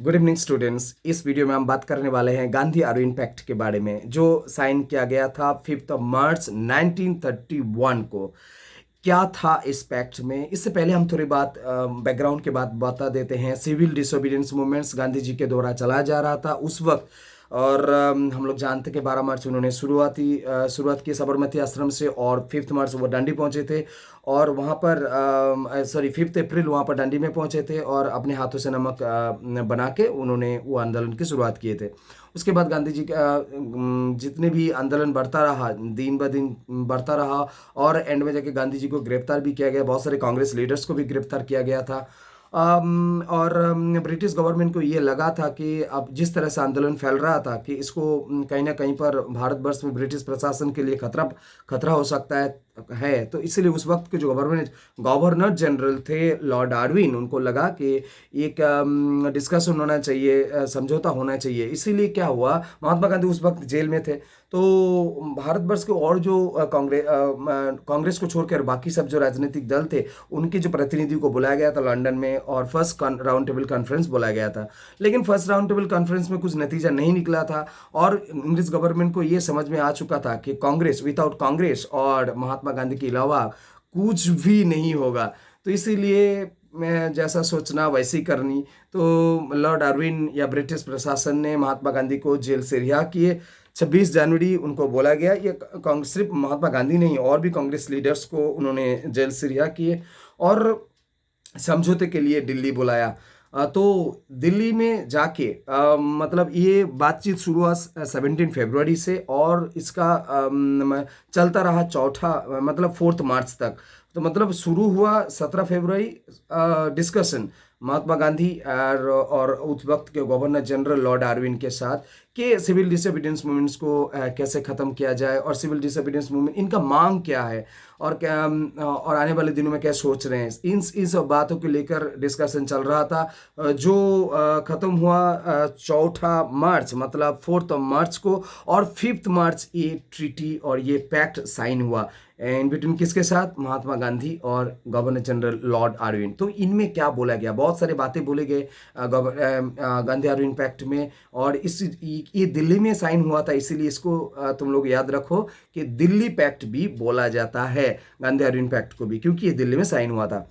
Good evening students. इस video में हम बात करने वाले हैं गांधी अरविंद पैक्ट के बारे में जो साइन किया गया था 5 मार्च 1931 को। क्या था इस पैक्ट में? इससे पहले हम थोड़ी बात बैकग्राउंड के बात बता देते हैं। Civil disobedience movements Gandhi ji के द्वारा चलाया जा रहा था उस वक्त। और हम लोग जानते हैं कि 12 मार्च उन्होंने शुरुआत की साबरमती आश्रम से, और 5 मार्च वो दांडी पहुंचे थे। और वहाँ पर 5 अप्रैल वहाँ पर दांडी में पहुंचे थे और अपने हाथों से नमक बना के उन्होंने वो आंदोलन की शुरुआत किए थे। उसके बाद गांधी जी का जितने भी आंदोलन बढ़ता रहा, दिन ब दिन बढ़ता रहा, और एंड में जाके गांधी जी को गिरफ्तार भी किया गया। बहुत सारे कांग्रेस लीडर्स को भी गिरफ्तार किया गया था। और ब्रिटिश गवर्नमेंट को ये लगा था कि अब जिस तरह से आंदोलन फैल रहा था कि इसको कहीं ना कहीं पर भारतवर्ष में ब्रिटिश प्रशासन के लिए खतरा हो सकता है। तो इसलिए उस वक्त के जो गवर्नर जनरल थे लॉर्ड डार्विन, उनको लगा कि एक डिस्कशन होना चाहिए, समझौता होना चाहिए। इसीलिए क्या हुआ, महात्मा गांधी उस वक्त जेल में थे। तो भारतवर्ष के और जो कांग्रेस को छोड़कर बाकी सब जो राजनीतिक दल थे, उनके जो प्रतिनिधियों को बुलाया गया था लंदन में, और फर्स्ट राउंड टेबल कॉन्फ्रेंस बुलाया गया था। लेकिन फर्स्ट राउंड टेबल कॉन्फ्रेंस में कुछ नतीजा नहीं निकला था, और इंग्लिश गवर्नमेंट को ये समझ में आ चुका था कि कांग्रेस, विदाउट कांग्रेस और महात्मा गांधी के अलावा कुछ भी नहीं होगा। तो इसीलिए मैं जैसा सोचना वैसी करनी। तो लॉर्ड डार्विन या ब्रिटिश प्रशासन ने महात्मा गांधी को जेल से रिहा किए। 26 जनवरी उनको बोला गया। ये कांग्रेस, सिर्फ महात्मा गांधी नहीं, और भी कांग्रेस लीडर्स को उन्होंने जेल से रिहा किए और समझौते के लिए दिल्ली बुलाया। तो दिल्ली में जाके मतलब ये बातचीत शुरू हुआ 17 फरवरी से, और इसका चलता रहा चौथा मतलब 4 मार्च तक। तो मतलब शुरू हुआ 17 फरवरी, डिस्कशन महात्मा गांधी और उस वक्त के गवर्नर जनरल लॉर्ड डार्विन के साथ कि सिविल डिसोबीडियंस मूवमेंट्स को कैसे ख़त्म किया जाए, और सिविल डिसोबीडियंस मूवमेंट इनका मांग क्या है, और क्या और आने वाले दिनों में क्या सोच रहे हैं। इन सब बातों को लेकर डिस्कशन चल रहा था, जो ख़त्म हुआ 4 मार्च मतलब 4 मार्च को। और 5 मार्च ये ट्रीटी और ये पैक्ट साइन हुआ इन बिटवीन किसके साथ? महात्मा गांधी और गवर्नर जनरल लॉर्ड डार्विन। तो इनमें क्या बोला गया? बहुत सारे बातें बोले गए गांधी डार्विन पैक्ट में। और ये दिल्ली में साइन हुआ था, इसीलिए इसको तुम लोग याद रखो कि दिल्ली पैक्ट भी बोला जाता है, गांधी डार्विन पैक्ट को भी, क्योंकि ये दिल्ली में साइन हुआ था।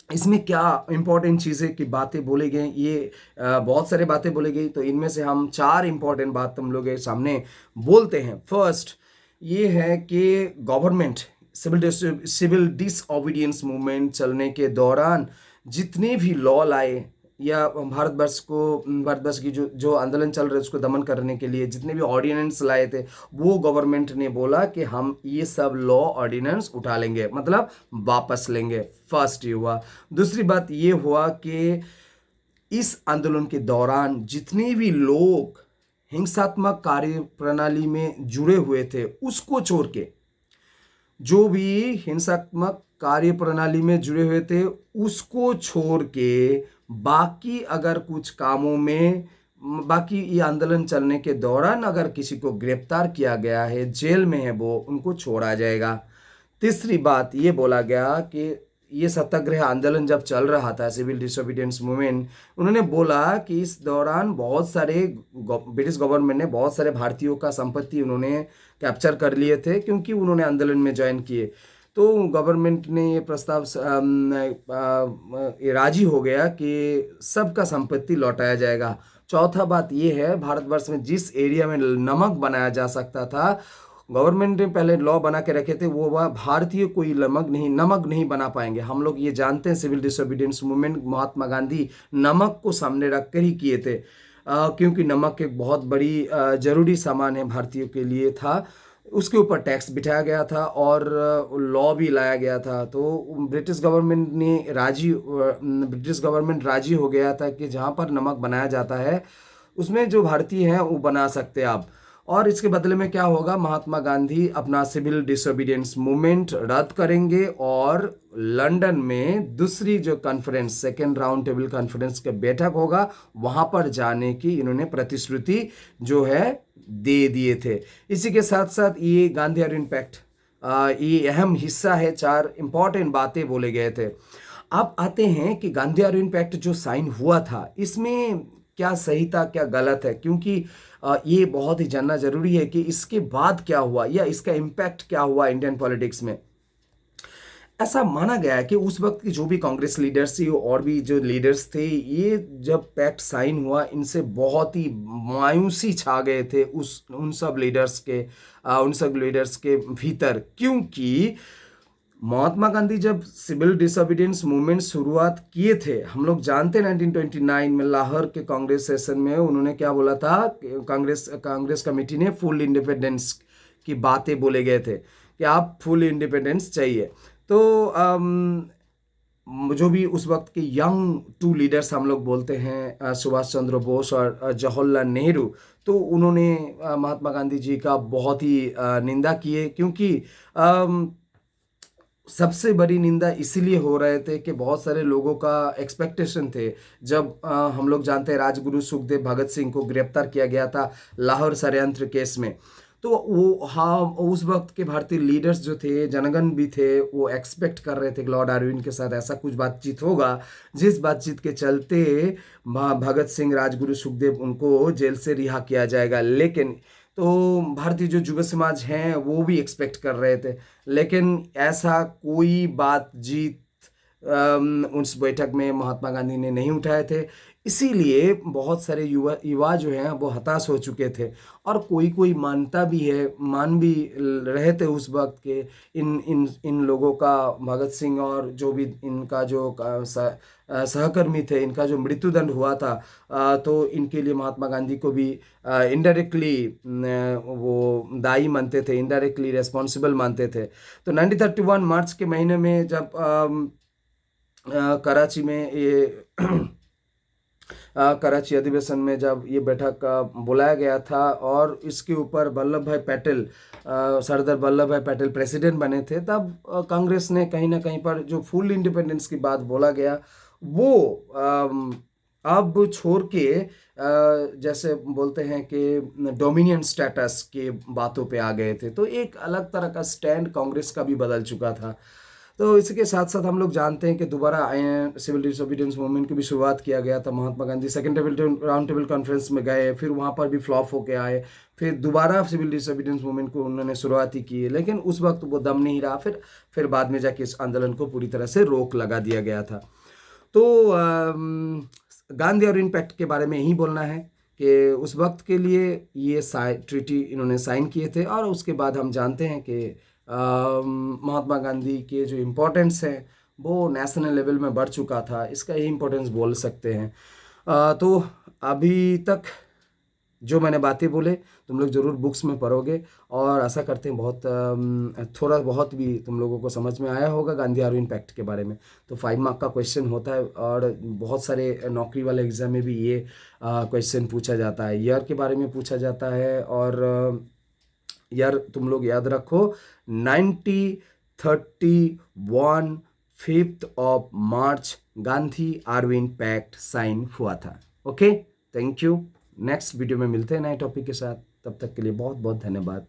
इसमें क्या इंपॉर्टेंट चीज़ें की बातें बोले गए, ये बहुत सारे बातें बोले गई। तो इनमें से हम 4 इंपॉर्टेंट बात तुम लोग के सामने बोलते हैं। फर्स्ट ये है कि गवर्नमेंट सिविल डिसओबीडियंस मूवमेंट चलने के दौरान जितने भी लॉ लाए, या भारतवर्ष की जो जो आंदोलन चल रहे हैं उसको दमन करने के लिए जितने भी ऑर्डिनेंस लाए थे, वो गवर्नमेंट ने बोला कि हम ये सब लॉ ऑर्डिनेंस उठा लेंगे, मतलब वापस लेंगे। फर्स्ट ये हुआ। दूसरी बात ये हुआ कि इस आंदोलन के दौरान जितने भी लोग हिंसात्मक कार्य प्रणाली में जुड़े हुए थे, उसको छोड़ के जो भी हिंसात्मक कार्य प्रणाली में जुड़े हुए थे उसको छोड़ के बाकी अगर कुछ कामों में, बाकी ये आंदोलन चलने के दौरान अगर किसी को गिरफ्तार किया गया है, जेल में है, वो उनको छोड़ा जाएगा। तीसरी बात ये बोला गया कि ये सत्याग्रह आंदोलन जब चल रहा था, सिविल डिसोबीडियंस मूवमेंट, उन्होंने बोला कि इस दौरान बहुत सारे ब्रिटिश गवर्नमेंट ने बहुत सारे भारतीयों का संपत्ति उन्होंने कैप्चर कर लिए थे, क्योंकि उन्होंने आंदोलन में ज्वाइन किए। तो गवर्नमेंट ने ये प्रस्ताव ये राजी हो गया कि सबका संपत्ति लौटाया जाएगा। चौथा बात ये है, भारतवर्ष में जिस एरिया में नमक बनाया जा सकता था, गवर्नमेंट ने पहले लॉ बना के रखे थे, वो वह भारतीय कोई नमक नहीं बना पाएंगे। हम लोग ये जानते हैं civil disobedience movement Mahatma Gandhi नमक को सामने रख कर ही किए थे, क्योंकि नमक एक बहुत बड़ी जरूरी सामान है भारतीयों के लिए था। उसके ऊपर टैक्स बिठाया गया था और लॉ भी लाया गया था। तो ब्रिटिश गवर्नमेंट राजी हो गया था कि जहाँ पर नमक बनाया जाता है उसमें जो भारतीय हैं वो बना सकते हैं आप। और इसके बदले में क्या होगा, महात्मा गांधी अपना सिविल डिसोबीडियंस मूवमेंट रद्द करेंगे, और लंदन में दूसरी जो conference, second round table conference का बैठक होगा, वहां पर जाने की इन्होंने प्रतिश्रुति जो है दे दिए थे। इसी के साथ साथ ये गांधी अरविंद पैक्ट ये अहम हिस्सा है। 4 इंपॉर्टेंट बातें बोले गए थे। अब आते हैं कि गांधी अरविंद पैक्ट जो साइन हुआ था, इसमें क्या सही था क्या गलत है, क्योंकि ये बहुत ही जानना जरूरी है कि इसके बाद क्या हुआ या इसका इम्पैक्ट क्या हुआ इंडियन पॉलिटिक्स में। ऐसा माना गया है कि उस वक्त की जो भी कांग्रेस लीडर्स थी और भी जो लीडर्स थे, ये जब पैक्ट साइन हुआ इनसे बहुत ही मायूसी छा गए थे उन सब लीडर्स के भीतर, क्योंकि महात्मा गांधी जब सिविल डिसोबीडियंस मूवमेंट शुरुआत किए थे, हम लोग जानते हैं 1929 में लाहौर के कांग्रेस सेशन में उन्होंने क्या बोला था, कांग्रेस कमेटी ने फुल इंडिपेंडेंस की बातें बोले गए थे कि आप फुल इंडिपेंडेंस चाहिए। तो जो भी उस वक्त के यंग टू लीडर्स हम लोग बोलते हैं, सुभाष चंद्र बोस और जवाहरलाल नेहरू, तो उन्होंने महात्मा गांधी जी का बहुत ही निंदा किए, क्योंकि सबसे बड़ी निंदा इसीलिए हो रहे थे कि बहुत सारे लोगों का एक्सपेक्टेशन थे। जब हम लोग जानते हैं राजगुरु सुखदेव भगत सिंह को गिरफ्तार किया गया था लाहौर षड्यंत्र केस में, तो वो, हाँ, उस वक्त के भारतीय लीडर्स जो थे, जनगण भी थे, वो एक्सपेक्ट कर रहे थे कि लॉर्ड आर्विन के साथ ऐसा कुछ बातचीत होगा जिस बातचीत के चलते भगत सिंह, राजगुरु सुखदेव, उनको जेल से रिहा किया जाएगा। लेकिन तो भारतीय जो युवा समाज हैं वो भी एक्सपेक्ट कर रहे थे, लेकिन ऐसा कोई बातचीत उस बैठक में महात्मा गांधी ने नहीं उठाए थे। इसीलिए बहुत सारे युवा जो हैं वो हताश हो चुके थे, और कोई कोई मानता भी है, मान भी रहे थे उस वक्त के इन लोगों का, भगत सिंह और जो भी इनका जो सहकर्मी थे, इनका जो मृत्युदंड हुआ था, तो इनके लिए महात्मा गांधी को भी इनडायरेक्टली वो दायी मानते थे, इनडायरेक्टली रेस्पॉन्सिबल मानते थे। तो 1931 मार्च के महीने में जब कराची में ये कराची अधिवेशन में जब ये बैठक बुलाया गया था, और इसके ऊपर वल्लभ भाई पटेल, सरदार वल्लभ भाई पटेल प्रेसिडेंट बने थे, तब कांग्रेस ने कहीं ना कहीं पर जो फुल इंडिपेंडेंस की बात बोला गया वो अब छोड़ के जैसे बोलते हैं कि डोमिनियन स्टेटस के बातों पे आ गए थे। तो एक अलग तरह का स्टैंड कांग्रेस का भी बदल चुका था। तो इसके साथ साथ हम लोग जानते हैं कि दोबारा सिविल डिसोबीडियंस मूवमेंट की भी शुरुआत किया गया था। Mahatma Gandhi second round table conference में गए, फिर वहाँ पर भी फ्लॉप होके आए, फिर दोबारा सिविल डिसोबीडियंस मूवमेंट को उन्होंने शुरुआत ही की, लेकिन उस वक्त वो दम नहीं रहा। फिर बाद में जाके इस आंदोलन को पूरी तरह से रोक लगा दिया गया था। तो गांधी और इम्पैक्ट के बारे में यही बोलना है कि उस वक्त के लिए ये ट्रीटी इन्होंने साइन किए थे, और उसके बाद हम जानते हैं कि महात्मा गांधी के जो इम्पोर्टेंस है वो नेशनल लेवल में बढ़ चुका था, इसका यही इम्पोर्टेंस बोल सकते हैं। तो अभी तक जो मैंने बातें बोले तुम लोग ज़रूर बुक्स में पढ़ोगे, और आशा करते हैं बहुत थोड़ा बहुत भी तुम लोगों को समझ में आया होगा गांधी और इम्पैक्ट के बारे में। तो 5 मार्क का क्वेश्चन होता है, और बहुत सारे नौकरी वाले एग्जाम में भी ये क्वेश्चन पूछा जाता है, ईयर के बारे में पूछा जाता है। और यार तुम लोग याद रखो 1931 5th of March Gandhi Irwin pact sign हुआ था। Okay, thank you. Next video में मिलते हैं नए टॉपिक के साथ, तब तक के लिए बहुत बहुत धन्यवाद।